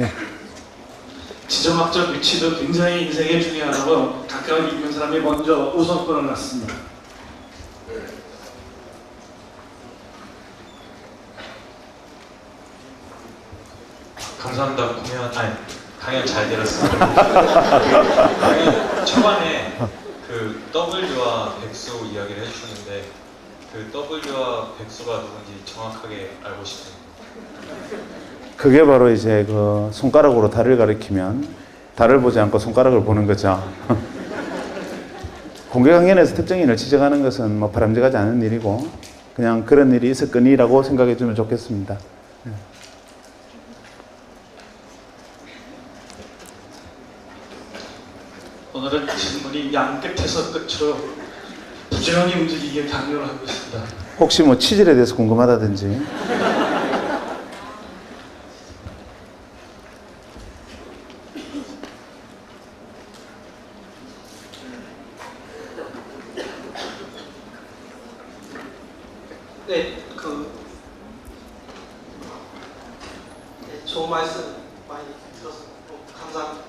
예. 지정학적 위치도 굉장히 인생에 중요하다고 가까이 있는 사람이 먼저 우선권을 갖습니다. 감사합니다. 강연 잘 들었습니다. 강연 초반에 그 W와 백수 이야기를 해주셨는데 그 W와 백수가 누군지 정확하게 알고 싶습니다. 그게 바로 이제 그 손가락으로 달을 가리키면 달을 보지 않고 손가락을 보는 거죠. 공개 강연에서 특정인을 지적하는 것은 뭐 바람직하지 않은 일이고 그냥 그런 일이 있었거니라고 생각해 주면 좋겠습니다. 오늘은 질문이 양끝에서 끝으로 부지런히 움직이게 강요를 하고 있습니다. 혹시 뭐 치질에 대해서 궁금하다든지 네, 좋은 말씀 많이 들어서 감사합니다.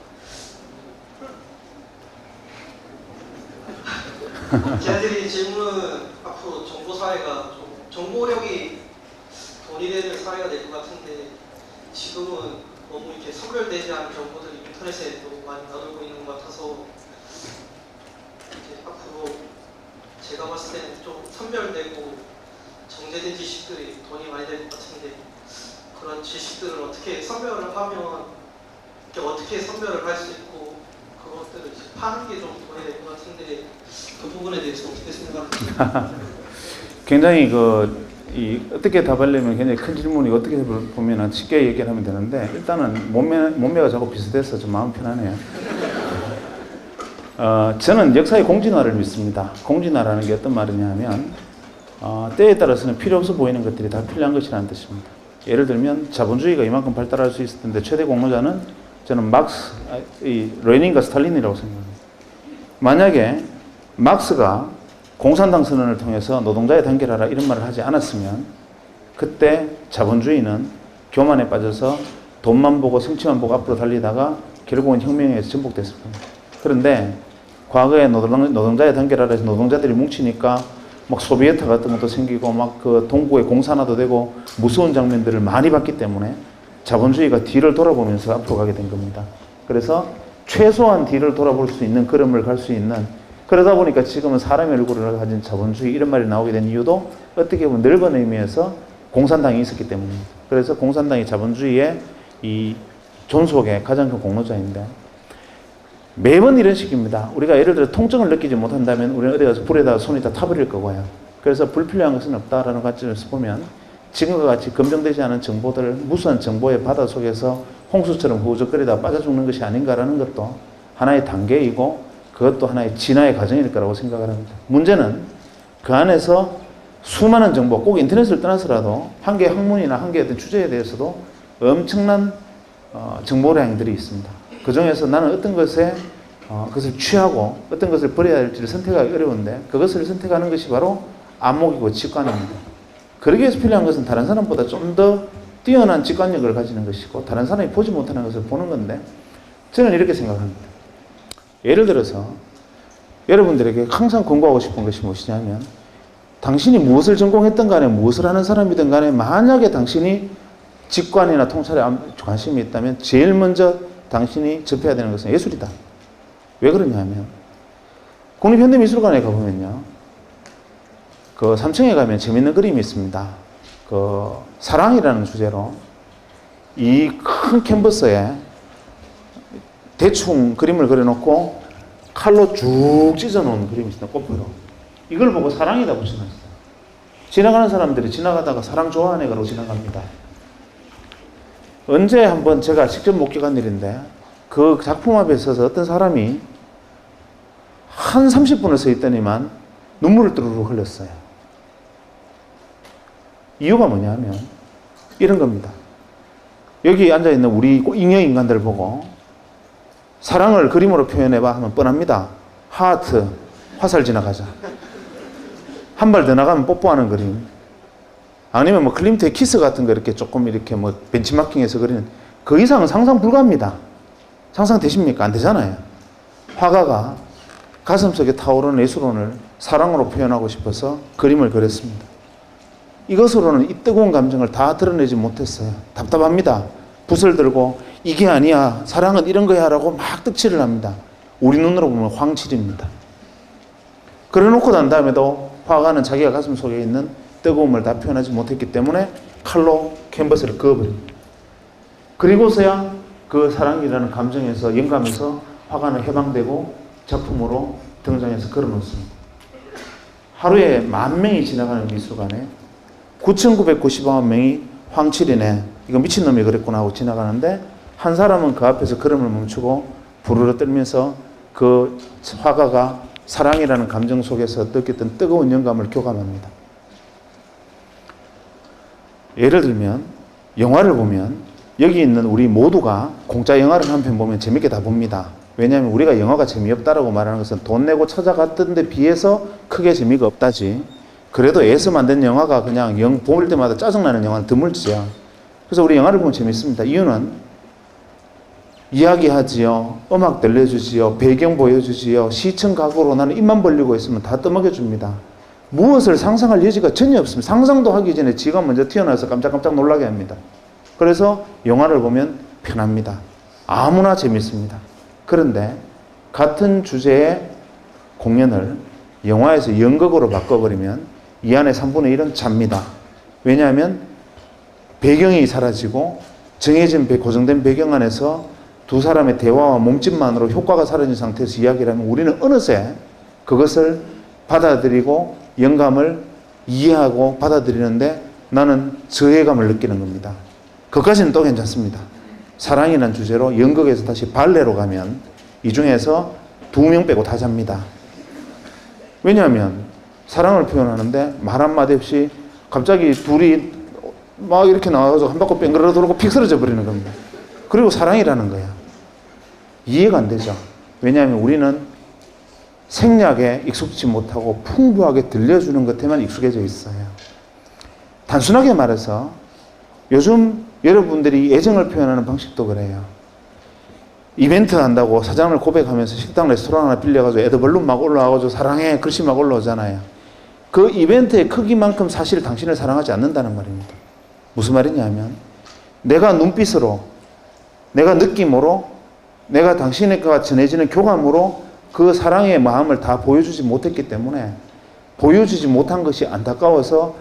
제가 드린 질문은 앞으로 정보사회가 좀 정보력이 돈이 되는 사회가 될 것 같은데 지금은 너무 이렇게 선별되지 않은 정보들이 인터넷에 너무 많이 나돌고 있는 것 같아서 이제 앞으로 제가 봤을 때는 좀 선별되고 정제된 지식들이 돈이 많이 될 것 같은데 그런 지식들을 어떻게 선별을 하면 어떻게 선별을 할 수 있고 그것들을 이제 파는 게 좀 돈이 될 것 같은데 그 부분에 대해서 어떻게 생각하세요? 굉장히 어떻게 답하려면 굉장히 큰 질문이 어떻게 보면 쉽게 얘기를 하면 되는데 일단은 몸매가 자꾸 비슷해서 좀 마음 편하네요. 저는 역사의 공진화를 믿습니다. 공진화라는 게 어떤 말이냐면 때에 따라서는 필요 없어 보이는 것들이 다 필요한 것이라는 뜻입니다. 예를 들면 자본주의가 이만큼 발달할 수 있을 텐데 최대 공로자는 저는 레닌과 스탈린이라고 생각합니다. 만약에 막스가 공산당 선언을 통해서 노동자의 단결하라 이런 말을 하지 않았으면 그때 자본주의는 교만에 빠져서 돈만 보고 성취만 보고 앞으로 달리다가 결국은 혁명에 의해서 전복됐을 겁니다. 그런데 과거에 노동자의 단결하라 해서 노동자들이 뭉치니까 막 소비에트 같은 것도 생기고 막 그 동구의 공산화도 되고 무서운 장면들을 많이 봤기 때문에 자본주의가 뒤를 돌아보면서 앞으로 가게 된 겁니다. 그래서 최소한 뒤를 돌아볼 수 있는 걸음을 갈 수 있는 그러다 보니까 지금은 사람의 얼굴을 가진 자본주의 이런 말이 나오게 된 이유도 어떻게 보면 넓은 의미에서 공산당이 있었기 때문입니다. 그래서 공산당이 자본주의의 이 존속의 가장 큰 공로자인데 매번 이런 식입니다. 우리가 예를 들어 통증을 느끼지 못한다면 우리는 어디 가서 불에다가 손이 다 타버릴 거고요. 그래서 불필요한 것은 없다라는 관점에서 보면 지금과 같이 검증되지 않은 정보들, 무수한 정보의 바다 속에서 홍수처럼 후적거리다 빠져 죽는 것이 아닌가라는 것도 하나의 단계이고 그것도 하나의 진화의 과정일 거라고 생각을 합니다. 문제는 그 안에서 수많은 정보, 꼭 인터넷을 떠나서라도 한 개의 학문이나 한 개의 어떤 주제에 대해서도 엄청난 정보량들이 있습니다. 그 중에서 나는 어떤 것을 취하고 어떤 것을 버려야 할지를 선택하기 어려운데 그것을 선택하는 것이 바로 안목이고 직관입니다. 그러기 위해서 필요한 것은 다른 사람보다 좀 더 뛰어난 직관력을 가지는 것이고 다른 사람이 보지 못하는 것을 보는 건데 저는 이렇게 생각합니다. 예를 들어서 여러분들에게 항상 권고하고 싶은 것이 무엇이냐면 당신이 무엇을 전공했든 간에 무엇을 하는 사람이든 간에 만약에 당신이 직관이나 통찰에 관심이 있다면 제일 먼저 당신이 접해야 되는 것은 예술이다. 왜 그러냐면 국립현대미술관에 가보면요. 그 3층에 가면 재밌는 그림이 있습니다. 그 사랑이라는 주제로 이 큰 캔버스에 대충 그림을 그려놓고 칼로 쭉 찢어놓은 그림이 있습니다. 꽃으로. 이걸 보고 사랑이다 붙여놨어요. 지나가는 사람들이 지나가다가 사랑 좋아하는 애가로 지나갑니다. 언제 한번 제가 직접 목격한 일인데 그 작품 앞에 서서 어떤 사람이 한 30분을 서 있더니만 눈물을 뚜루룩 흘렸어요. 이유가 뭐냐면 이런 겁니다. 여기 앉아있는 우리 잉여 인간들 보고 사랑을 그림으로 표현해봐 하면 뻔합니다. 하트, 화살 지나가자. 한 발 더 나가면 뽀뽀하는 그림. 아니면 뭐 클림트의 키스 같은 거 이렇게 조금 이렇게 뭐 벤치마킹해서 그리는 그 이상은 상상 불가합니다. 상상되십니까? 안 되잖아요. 화가가 가슴속에 타오르는 예술혼을 사랑으로 표현하고 싶어서 그림을 그렸습니다. 이것으로는 이 뜨거운 감정을 다 드러내지 못했어요. 답답합니다. 붓을 들고 이게 아니야, 사랑은 이런 거야 라고 막 득칠을 합니다. 우리 눈으로 보면 황칠입니다. 그래놓고 난 다음에도 화가는 자기가 가슴 속에 있는 뜨거움을 다 표현하지 못했기 때문에 칼로 캔버스를 그어버립니다. 그리고서야 그 사랑이라는 감정에서, 영감에서 화가는 해방되고 작품으로 등장해서 걸어놓습니다. 하루에 10,000명이 지나가는 미술관에 9,990만 명이 황칠이네, 이거 미친놈이 그랬구나 하고 지나가는데, 한 사람은 그 앞에서 걸음을 멈추고 부르르 떨면서 그 화가가 사랑이라는 감정 속에서 느꼈던 뜨거운 영감을 교감합니다. 예를 들면 영화를 보면 여기 있는 우리 모두가 공짜 영화를 한 편 보면 재밌게 다 봅니다. 왜냐하면 우리가 영화가 재미없다라고 말하는 것은 돈 내고 찾아갔던 데 비해서 크게 재미가 없다지, 그래도 애써 만든 영화가 그냥 볼 때마다 짜증나는 영화는 드물지요. 그래서 우리 영화를 보면 재밌습니다. 이유는 이야기하지요, 음악 들려주지요, 배경 보여주지요, 시청 각오로 나는 입만 벌리고 있으면 다 떠먹여줍니다. 무엇을 상상할 여지가 전혀 없습니다. 상상도 하기 전에 지가 먼저 튀어나와서 깜짝깜짝 놀라게 합니다. 그래서 영화를 보면 편합니다. 아무나 재밌습니다. 그런데 같은 주제의 공연을 영화에서 연극으로 바꿔버리면 이 안에 3분의 1은 잡니다. 왜냐하면 배경이 사라지고 정해진 고정된 배경 안에서 두 사람의 대화와 몸짓만으로 효과가 사라진 상태에서 이야기를 하면 우리는 어느새 그것을 받아들이고 영감을 이해하고 받아들이는데 나는 저해감을 느끼는 겁니다. 그것까지는 또 괜찮습니다. 사랑이라는 주제로 연극에서 다시 발레로 가면 이 중에서 2명 빼고 다 잡니다. 왜냐하면 사랑을 표현하는데 말 한마디 없이 갑자기 둘이 막 이렇게 나와서 한 바퀴 뺑그러 돌고 픽 쓰러져 버리는 겁니다. 그리고 사랑이라는 거야. 이해가 안 되죠. 왜냐하면 우리는 생략에 익숙지 못하고 풍부하게 들려주는 것에만 익숙해져 있어요. 단순하게 말해서 요즘 여러분들이 애정을 표현하는 방식도 그래요. 이벤트 한다고 사장을 고백하면서 식당 레스토랑 하나 빌려가지고 애드벌룬 막 올라와가지고 사랑해 글씨 막 올라오잖아요. 그 이벤트의 크기만큼 사실 당신을 사랑하지 않는다는 말입니다. 무슨 말이냐면 내가 눈빛으로, 내가 느낌으로, 내가 당신과 전해지는 교감으로 그 사랑의 마음을 다 보여주지 못했기 때문에 보여주지 못한 것이 안타까워서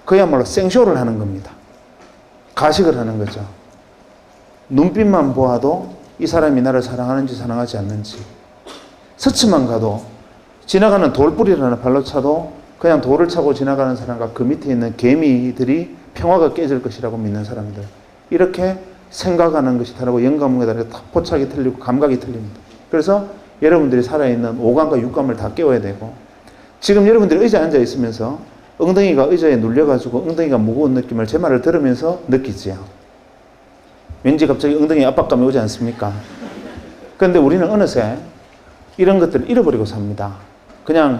그야말로 생쇼를 하는 겁니다. 가식을 하는 거죠. 눈빛만 보아도 이 사람이 나를 사랑하는지 사랑하지 않는지, 스치만 가도 지나가는 돌뿌리라는 발로 차도 그냥 돌을 차고 지나가는 사람과 그 밑에 있는 개미들이 평화가 깨질 것이라고 믿는 사람들, 이렇게 생각하는 것이 다르고 영감에 따라 포착이 틀리고 감각이 틀립니다. 그래서 여러분들이 살아있는 오감과 육감을 다 깨워야 되고, 지금 여러분들이 의자에 앉아 있으면서 엉덩이가 의자에 눌려가지고 엉덩이가 무거운 느낌을 제 말을 들으면서 느끼지요. 왠지 갑자기 엉덩이에 압박감이 오지 않습니까? 그런데 우리는 어느새 이런 것들을 잃어버리고 삽니다. 그냥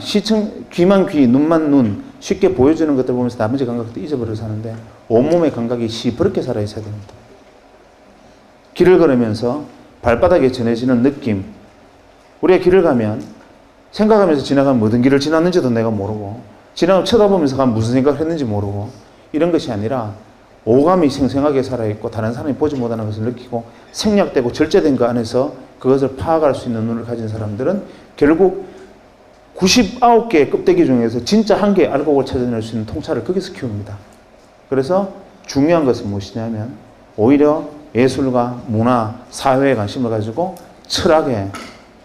귀만 귀, 눈만 눈, 쉽게 보여주는 것들 보면서 나머지 감각도 잊어버려서 사는데 온몸의 감각이 시퍼렇게 살아있어야 됩니다. 길을 걸으면서 발바닥에 전해지는 느낌, 우리가 길을 가면 생각하면서 지나가면 모든 길을 지났는지도 내가 모르고, 지나가면 쳐다보면서 가면 무슨 생각을 했는지 모르고, 이런 것이 아니라 오감이 생생하게 살아있고 다른 사람이 보지 못하는 것을 느끼고 생략되고 절제된 그 안에서 그것을 파악할 수 있는 눈을 가진 사람들은 결국 99개의 껍데기 중에서 진짜 한 개의 알곡을 찾아낼 수 있는 통찰을 거기서 키웁니다. 그래서 중요한 것은 무엇이냐면 오히려 예술과 문화, 사회에 관심을 가지고 철학에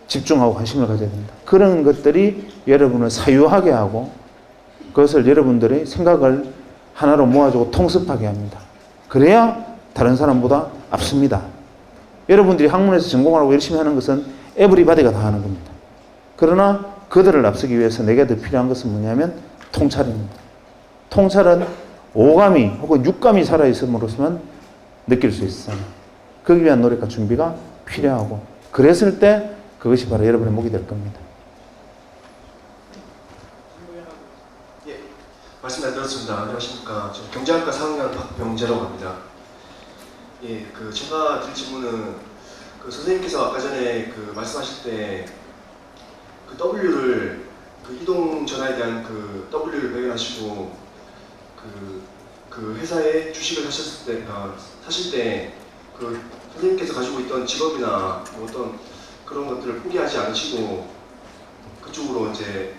집중하고 관심을 가져야 됩니다. 그런 것들이 여러분을 사유하게 하고 그것을 여러분들의 생각을 하나로 모아주고 통습하게 합니다. 그래야 다른 사람보다 앞섭니다. 여러분들이 학문에서 전공하라고 열심히 하는 것은 에브리바디가 다 하는 겁니다. 그러나 그들을 앞서기 위해서 내게 더 필요한 것은 뭐냐면 통찰입니다. 통찰은 오감이 혹은 육감이 살아있음으로서만 느낄 수 있어요. 그기 위한 노력과 준비가 필요하고, 그랬을 때 그것이 바로 여러분의 목이 될 겁니다. 말씀 잘 들었습니다. 안녕하십니까. 저 경제학과 4학년 박병재라고 합니다. 예, 그 제가 드릴 질문은 그 선생님께서 아까 전에 그 말씀하실 때 그 W를 그 이동 전화에 대한 그 W를 발견하시고 그 회사에 주식을 사실 때 그 선생님께서 가지고 있던 직업이나 뭐 어떤 그런 것들을 포기하지 않으시고 그쪽으로 이제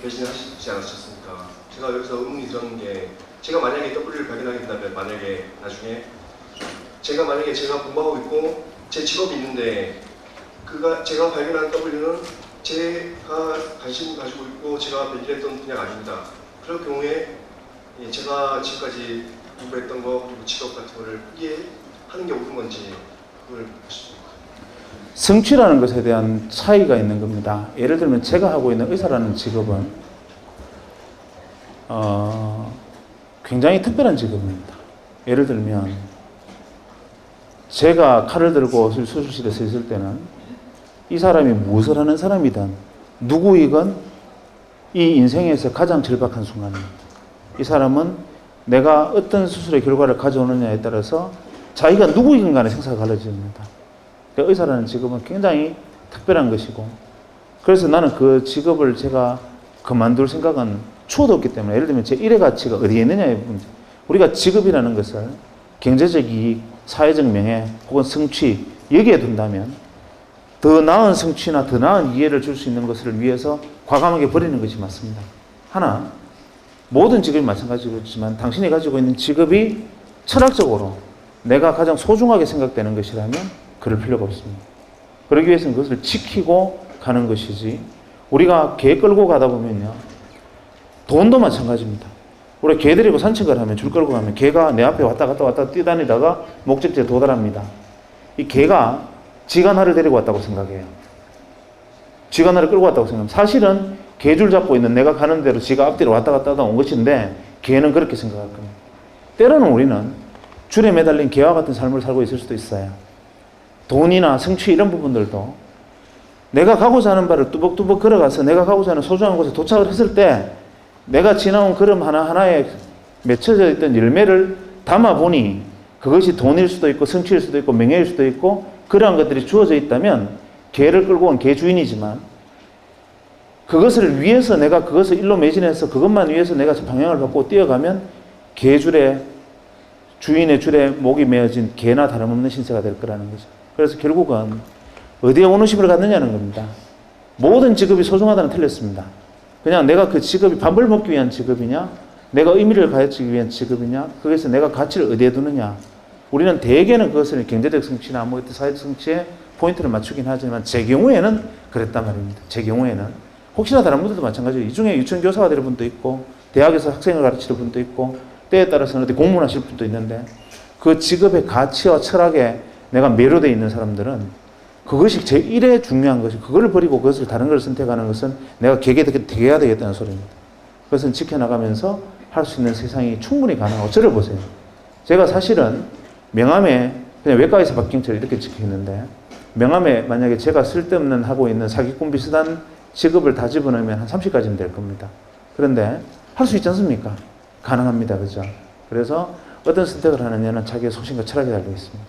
매진을 하시지 않으셨습니까? 제가 여기서 의문이 들었는 게 제가 만약에 W를 발견하게 된다면 만약에 나중에 제가 공부하고 있고 제 직업이 있는데 제가 발견한 W는 제가 관심 가지고 있고 제가 매진했던 분야가 아닙니다. 그럴 경우에 제가 지금까지 공부했던 거 그리고 직업 같은 거를 포기하는 게 옳은 건지 그걸 성취라는 것에 대한 차이가 있는 겁니다. 예를 들면 제가 하고 있는 의사라는 직업은 굉장히 특별한 직업입니다. 예를 들면 제가 칼을 들고 수술실에서 있을 때는 이 사람이 무엇을 하는 사람이든 누구이건 이 인생에서 가장 절박한 순간입니다. 이 사람은 내가 어떤 수술의 결과를 가져오느냐에 따라서 자기가 누구이건 간에 생사가 갈라집니다. 그러니까 의사라는 직업은 굉장히 특별한 것이고 그래서 나는 그 직업을 제가 그만둘 생각은 추호도 없기 때문에 예를 들면 제 일의 가치가 어디에 있느냐의 문제. 우리가 직업이라는 것을 경제적 이익, 사회적 명예 혹은 성취 여기에 둔다면 더 나은 성취나 더 나은 이해를 줄 수 있는 것을 위해서 과감하게 버리는 것이 맞습니다. 하나, 모든 직업이 마찬가지겠지만 당신이 가지고 있는 직업이 철학적으로 내가 가장 소중하게 생각되는 것이라면 그럴 필요가 없습니다. 그러기 위해서는 그것을 지키고 가는 것이지 우리가 개 끌고 가다 보면요. 돈도 마찬가지입니다. 우리 개 데리고 산책을 하면 줄 끌고 가면 개가 내 앞에 왔다 갔다 뛰다니다가 목적지에 도달합니다. 이 개가 지가 나를 데리고 왔다고 생각해요. 지가 나를 끌고 왔다고 생각합니다. 사실은 개줄 잡고 있는 내가 가는 대로 지가 앞뒤로 왔다 갔다 하다 온 것인데 개는 그렇게 생각할 겁니다. 때로는 우리는 줄에 매달린 개와 같은 삶을 살고 있을 수도 있어요. 돈이나 성취 이런 부분들도 내가 가고자 하는 바를 뚜벅뚜벅 걸어가서 내가 가고자 하는 소중한 곳에 도착을 했을 때 내가 지나온 걸음 하나하나에 맺혀져 있던 열매를 담아보니 그것이 돈일 수도 있고 성취일 수도 있고 명예일 수도 있고 그러한 것들이 주어져 있다면 개를 끌고 온 개 주인이지만 그것을 위해서 내가 그것을 일로 매진해서 그것만 위해서 내가 방향을 바꾸고 뛰어가면 개줄에 주인의 줄에 목이 메어진 개나 다름없는 신세가 될 거라는 거죠. 그래서 결국은 어디에 오너십을 갖느냐는 겁니다. 모든 직업이 소중하다는 틀렸습니다. 그냥 내가 그 직업이 밥을 먹기 위한 직업이냐 내가 의미를 가지기 위한 직업이냐 거기서 내가 가치를 어디에 두느냐 우리는 대개는 그것을 경제적 성취나 뭐 사회적 성취에 포인트를 맞추긴 하지만 제 경우에는 그랬단 말입니다. 제 경우에는 혹시나 다른 분들도 마찬가지예요. 이 중에 유치원 교사가 될 분도 있고 대학에서 학생을 가르치는 분도 있고 때에 따라서는 어디 공무원하실 분도 있는데 그 직업의 가치와 철학에 내가 매료되어 있는 사람들은 그것이 제1에 중요한 것이 그걸 버리고 그것을 다른 걸 선택하는 것은 내가 개개해야 되겠다는 소리입니다. 그것은 지켜나가면서 할 수 있는 세상이 충분히 가능하고 저를 보세요. 제가 사실은 명함에 그냥 외과에서 박경철 이렇게 적혀있는데 명함에 만약에 제가 쓸데없는 하고 있는 사기꾼 비슷한 직업을 다 집어넣으면 한 30가지는 될 겁니다. 그런데 할 수 있지 않습니까? 가능합니다. 그죠? 그래서 어떤 선택을 하느냐는 자기의 소신과 철학에 달려 있습니다.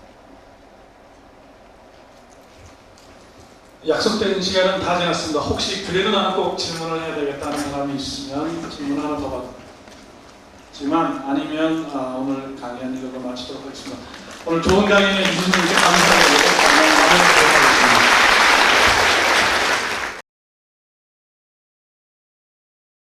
약속된 시간은 다 지났습니다. 혹시 그래도 나는 꼭 질문을 해야 되겠다는 사람이 있으면 질문을 하나 더 받지만 아니면 오늘 강연 이걸로 마치도록 하겠습니다. 오늘 좋은 강연해 주신 분께 감사합니다.